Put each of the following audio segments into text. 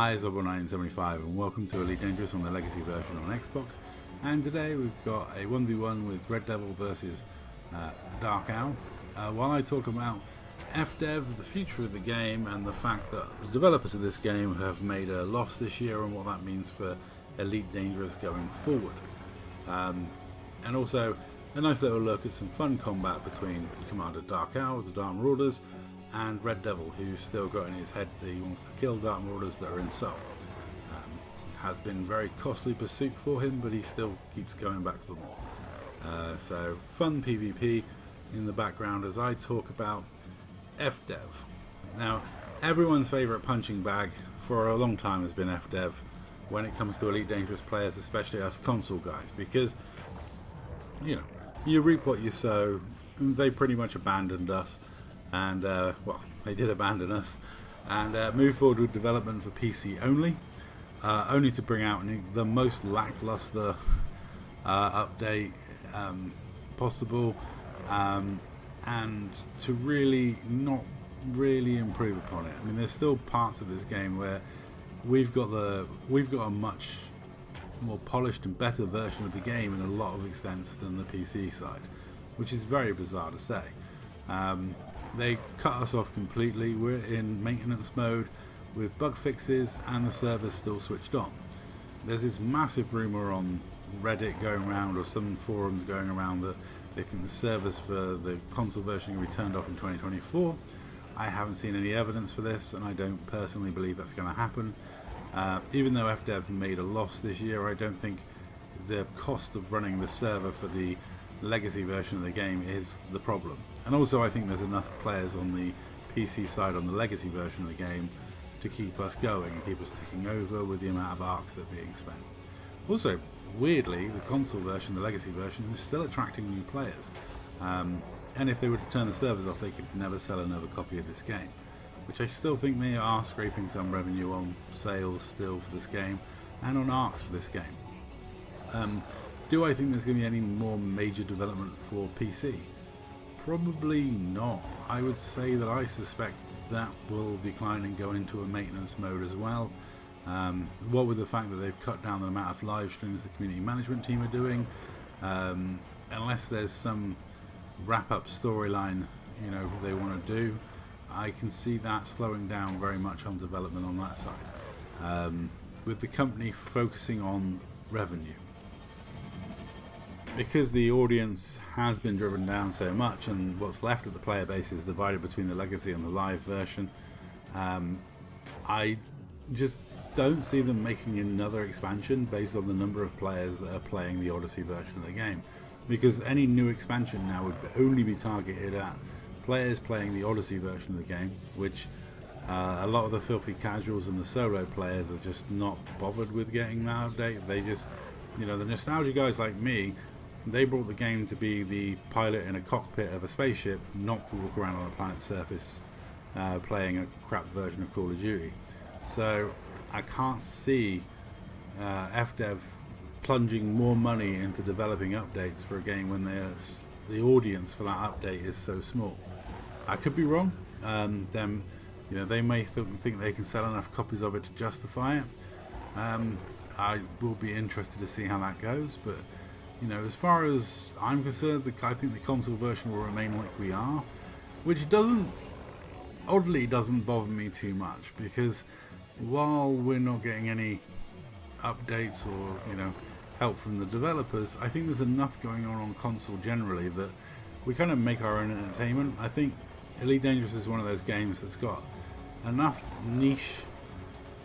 Hi, it's Zobo975 and welcome to Elite Dangerous on the Legacy version on Xbox. And today we've got a 1v1 with Red Devil versus Dark Owl. While I talk about FDev, the future of the game, and the fact that the developers of this game have made a loss this year and what that means for Elite Dangerous going forward. And also a nice little look at some fun combat between Commander Dark Owl with the Dark Marauders and Red Devil, who's still got in his head that he wants to kill Dark Marauders that are in Seoul. Has been very costly pursuit for him, but he still keeps going back for more. So fun PvP in the background as I talk about FDev. Now, everyone's favourite punching bag for a long time has been FDev when it comes to Elite Dangerous players, especially us console guys, because you reap what you sow. They pretty much abandoned us. And well, they did abandon us and move forward with development for PC only, only to bring out the most lackluster update possible, and to really not really improve upon it. I mean, there's still parts of this game where we've got a much more polished and better version of the game in a lot of extents than the PC side, which is very bizarre to say. They cut us off completely. We're in maintenance mode with bug fixes and the server's still switched on. There's this massive rumour on Reddit going around, or some forums going around, that they think the servers for the console version will be turned off in 2024. I haven't seen any evidence for this, and I don't personally believe that's going to happen. Even though FDev made a loss this year, I don't think the cost of running the server for the legacy version of the game is the problem. And also I think there's enough players on the PC side on the legacy version of the game to keep us going and keep us ticking over with the amount of arcs that are being spent. Also, weirdly, the console version, the legacy version, is still attracting new players. And if they were to turn the servers off, they could never sell another copy of this game, which I still think they are scraping some revenue on sales still for this game and on arcs for this game. Do I think there's going to be any more major development for PC? Probably not. I would say that I suspect that will decline and go into a maintenance mode as well. What with the fact that they've cut down the amount of live streams the community management team are doing, unless there's some wrap-up storyline they want to do, I can see that slowing down very much on development on that side, with the company focusing on revenue. Because the audience has been driven down so much and what's left of the player base is divided between the legacy and the live version, I just don't see them making another expansion based on the number of players that are playing the Odyssey version of the game, because any new expansion now would only be targeted at players playing the Odyssey version of the game, which a lot of the filthy casuals and the solo players are just not bothered with getting that update. They just, the nostalgia guys like me, they brought the game to be the pilot in a cockpit of a spaceship, not to walk around on a planet's surface playing a crap version of Call of Duty. So I can't see FDev plunging more money into developing updates for a game when the audience for that update is so small. I could be wrong. They may think they can sell enough copies of it to justify it. I will be interested to see how that goes, but as far as I'm concerned, I think the console version will remain like we are, which oddly doesn't bother me too much, because while we're not getting any updates or help from the developers, I think there's enough going on console generally that we kind of make our own entertainment. I think Elite Dangerous is one of those games that's got enough niche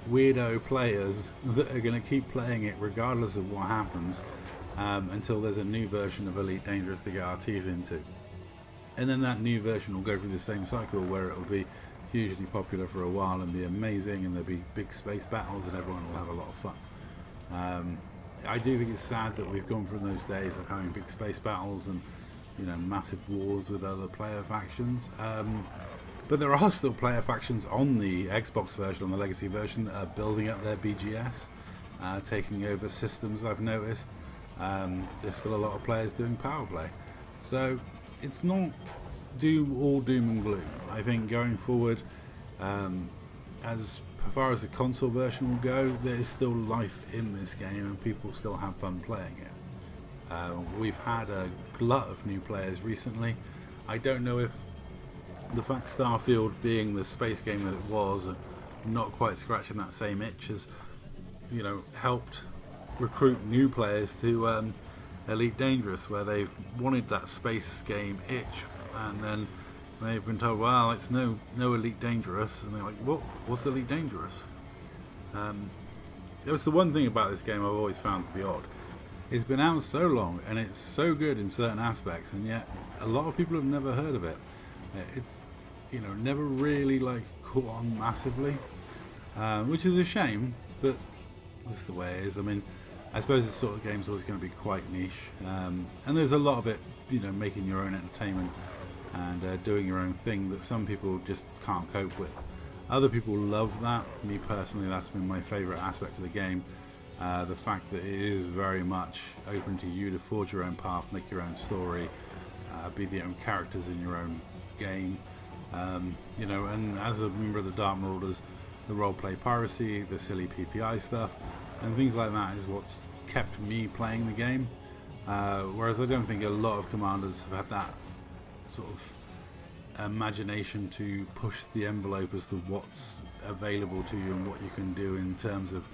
weirdo players that are going to keep playing it regardless of what happens, until there's a new version of Elite Dangerous to get our teeth into. And then that new version will go through the same cycle where it will be hugely popular for a while and be amazing, and there'll be big space battles and everyone will have a lot of fun. I do think it's sad that we've gone from those days of having big space battles and massive wars with other player factions. But there are still player factions on the Xbox version, on the legacy version, that are building up their BGS, taking over systems, I've noticed. There's still a lot of players doing power play. So it's not all doom and gloom. I think going forward, as far as the console version will go, there is still life in this game and people still have fun playing it. We've had a glut of new players recently. I don't know if the fact Starfield being the space game that it was, not quite scratching that same itch, has, you know, helped recruit new players to Elite Dangerous, where they've wanted that space game itch, and then they've been told, well, it's no Elite Dangerous, and they're like, what's Elite Dangerous? It was the one thing about this game I've always found to be odd. It's been out so long, and it's so good in certain aspects, and yet a lot of people have never heard of it. It's, you know, never really like caught on massively, which is a shame, but that's the way it is. I mean, I suppose this sort of game's always going to be quite niche, and there's a lot of it, you know, making your own entertainment and doing your own thing that some people just can't cope with. Other people love that. Me personally, that's been my favourite aspect of the game. The fact that it is very much open to you to forge your own path, make your own story, be the own characters in your own game. You know, and as a member of the Dark Marauders, the roleplay piracy, the silly PPI stuff, and things like that is what's kept me playing the game. Whereas I don't think a lot of commanders have had that sort of imagination to push the envelope as to what's available to you and what you can do in terms of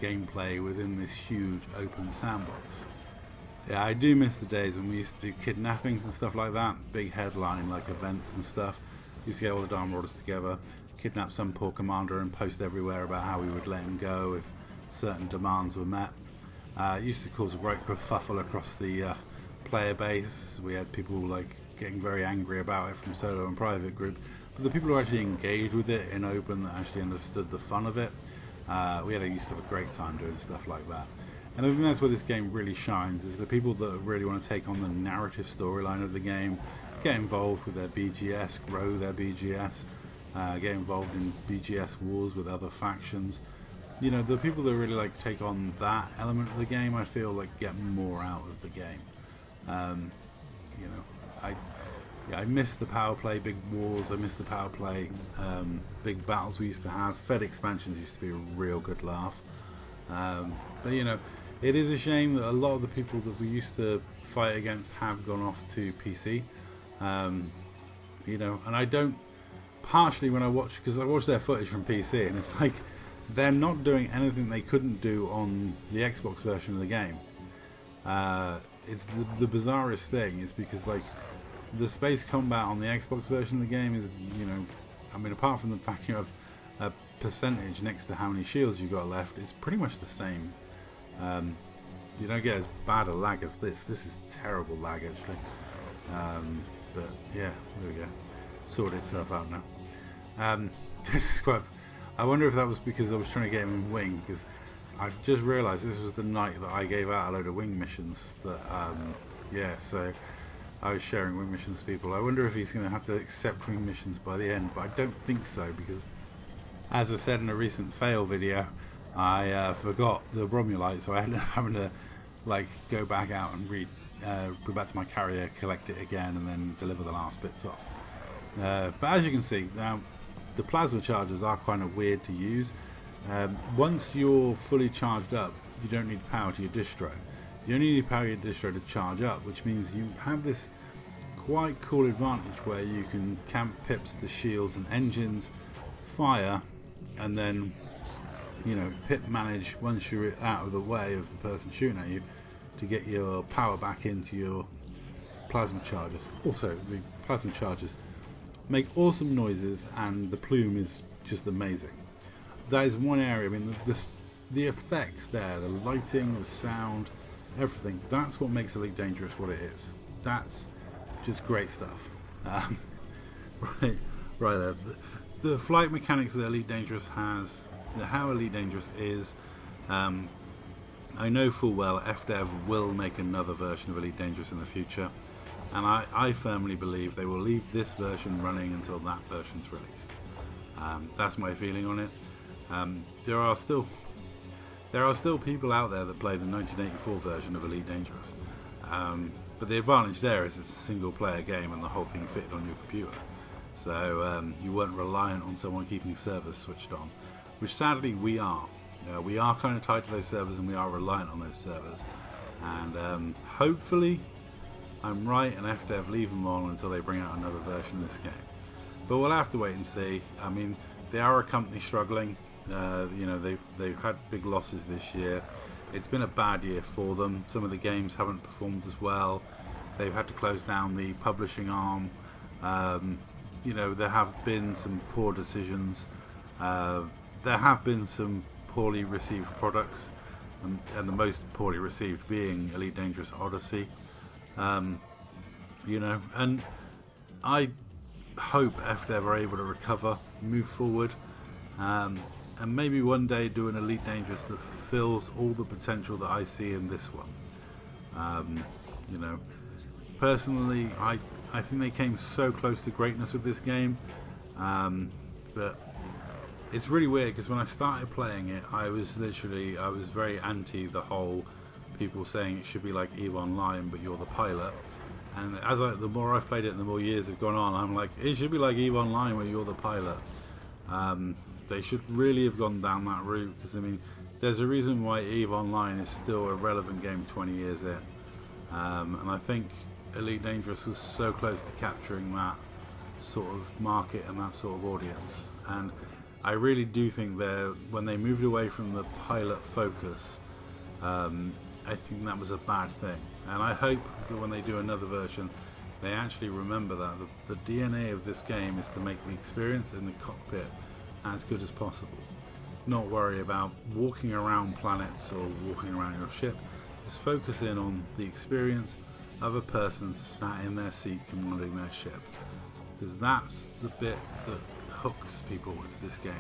gameplay within this huge open sandbox. Yeah, I do miss the days when we used to do kidnappings and stuff like that, big headline like events and stuff. We used to get all the Dark Marauders together, kidnap some poor commander and post everywhere about how we would let him go if certain demands were met. It used to cause a great kerfuffle across the player base. We had people like getting very angry about it from solo and private group, but the people who actually engaged with it in open, that actually understood the fun of it, used to have a great time doing stuff like that. And I think that's where this game really shines, is the people that really want to take on the narrative storyline of the game, get involved with their BGS, grow their BGS, get involved in BGS wars with other factions. You know, the people that really like take on that element of the game, I feel like get more out of the game. You know, I miss the power play, big wars. I miss the power play, big battles we used to have. Fed expansions used to be a real good laugh. But you know, it is a shame that a lot of the people that we used to fight against have gone off to PC. You know, and I don't, partially when I watch, because I watch their footage from PC, and it's like they're not doing anything they couldn't do on the Xbox version of the game. It's the bizarrest thing is because like the space combat on the Xbox version of the game is, you know, I mean, apart from the fact you have a percentage next to how many shields you got left, it's pretty much the same. You don't get as bad a lag as this. This is terrible lag actually. But yeah, there we go. Sorted itself out now. This is quite. I wonder if that was because I was trying to get him in wing, because I've just realised this was the night that I gave out a load of wing missions. That yeah, so I was sharing wing missions to people. I wonder if he's going to have to accept wing missions by the end, but I don't think so, because as I said in a recent fail video, I forgot the Bromulite, so I ended up having to like go back out and go back to my carrier, collect it again, and then deliver the last bits off. But as you can see, now the plasma charges are kind of weird to use. Once you're fully charged up, you don't need power to your distro. You only need power to your distro to charge up, which means you have this quite cool advantage where you can camp pips to shields and engines, fire, and then, you know, pip manage once you're out of the way of the person shooting at you to get your power back into your plasma chargers. Also, the plasma chargers make awesome noises, and the plume is just amazing. That is one area. I mean, the effects there, the lighting, the sound, everything. That's what makes Elite Dangerous what it is. That's just great stuff. Right there. The flight mechanics that Elite Dangerous has, how Elite Dangerous is. I know full well FDev will make another version of Elite Dangerous in the future, and I firmly believe they will leave this version running until that version's released. That's my feeling on it. There are still people out there that play the 1984 version of Elite Dangerous, but the advantage there is it's a single player game and the whole thing fitted on your computer, so you weren't reliant on someone keeping servers switched on. which sadly we are. We are kind of tied to those servers, and we are reliant on those servers. And hopefully I'm right, and FDev leave them on until they bring out another version of this game. But we'll have to wait and see. I mean, they are a company struggling. You know, they've had big losses this year. It's been a bad year for them. Some of the games haven't performed as well. They've had to close down the publishing arm. You know, there have been some poor decisions. There have been some poorly received products, and the most poorly received being Elite Dangerous Odyssey. You know, and I hope FDev are able to recover, move forward, and maybe one day do an Elite Dangerous that fulfills all the potential that I see in this one. You know, personally, I think they came so close to greatness with this game, but it's really weird because when I started playing it, I was very anti the whole people saying it should be like EVE Online, but you're the pilot. And the more I've played it and the more years have gone on, I'm like, it should be like EVE Online where you're the pilot. They should really have gone down that route, because I mean, there's a reason why EVE Online is still a relevant game 20 years in. And I think Elite Dangerous was so close to capturing that sort of market and that sort of audience. And I really do think when they moved away from the pilot focus, I think that was a bad thing. And I hope that when they do another version, they actually remember that the DNA of this game is to make the experience in the cockpit as good as possible. Not worry about walking around planets or walking around your ship. Just focus in on the experience of a person sat in their seat commanding their ship, because that's the bit that hooks people into this game.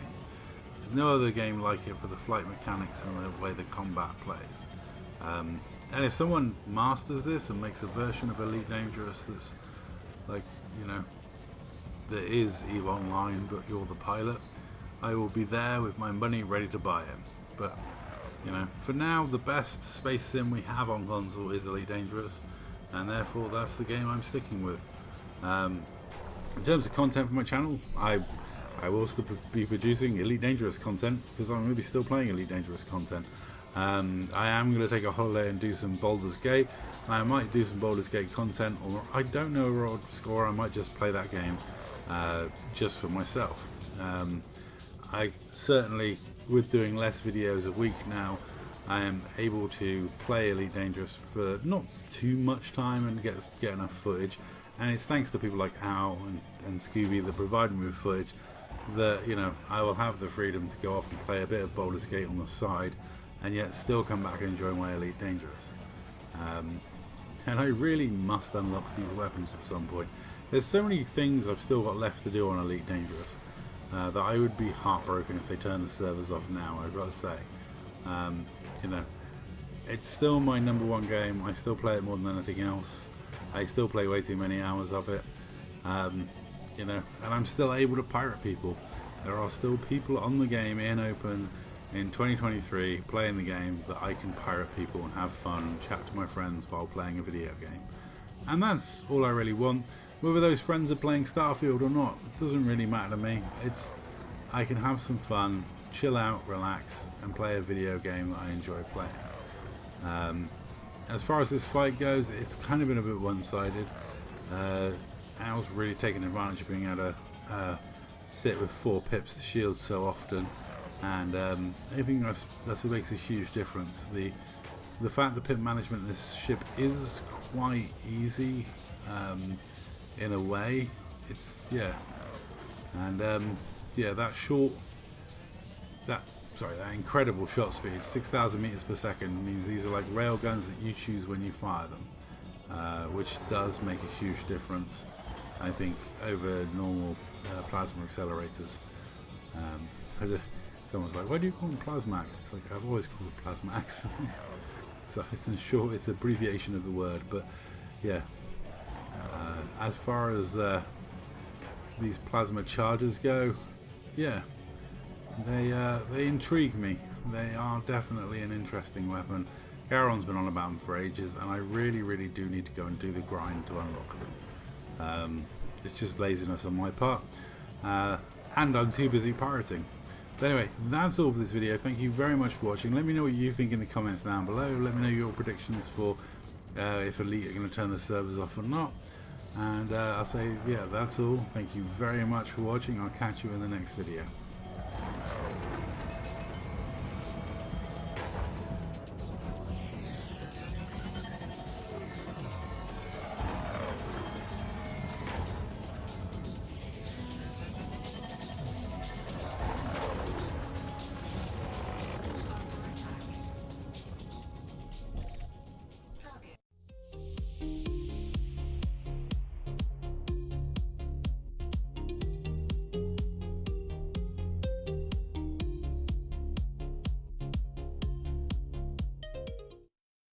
There's no other game like it for the flight mechanics and the way the combat plays. And if someone masters this and makes a version of Elite Dangerous that's like, you know, that is EVE Online but you're the pilot, I will be there with my money ready to buy it. But you know, for now the best space sim we have on console is Elite Dangerous, and therefore that's the game I'm sticking with. In terms of content for my channel, I will still be producing Elite Dangerous content, because I'm going to be still playing Elite Dangerous content. I am going to take a holiday and do some Baldur's Gate. I might do some Baldur's Gate content, or I don't know where I'll score. I might just play that game just for myself. I certainly, with doing less videos a week now, I am able to play Elite Dangerous for not too much time and get enough footage. And it's thanks to people like Al and Scooby that provide me with footage that, you know, I will have the freedom to go off and play a bit of Baldur's Gate on the side, and yet still come back and enjoy my Elite Dangerous. And I really must unlock these weapons at some point. There's so many things I've still got left to do on Elite Dangerous that I would be heartbroken if they turn the servers off now, I've got to say. You know, it's still my #1 game. I still play it more than anything else. I still play way too many hours of it. You know, and I'm still able to pirate people. There are still people on the game in open in 2023 playing the game that I can pirate people and have fun and chat to my friends while playing a video game. And that's all I really want. Whether those friends are playing Starfield or not, it doesn't really matter to me. I can have some fun, chill out, relax, and play a video game that I enjoy playing. As far as this fight goes, it's kind of been a bit one-sided. Al's really taken advantage of being able to sit with 4 pips to shield so often, and I think that makes a huge difference. The fact that pip management in this ship is quite easy in a way. It's and that incredible shot speed, 6,000 meters per second, means these are like rail guns that you choose when you fire them, which does make a huge difference, I think, over normal plasma accelerators. Someone's like, why do you call them Plasmax? It's like, I've always called it Plasmax. So it's an abbreviation of the word, but yeah. As far as these plasma charges go, yeah, they intrigue me. They are definitely an interesting weapon. Garon's been on about them for ages, and I really, really do need to go and do the grind to unlock them. It's just laziness on my part, and I'm too busy pirating. But anyway, that's all for this video. Thank you very much for watching. Let me know what you think in the comments down below. Let me know your predictions for if Elite are going to turn the servers off or not. And I'll say, yeah, that's all. Thank you very much for watching. I'll catch you in the next video.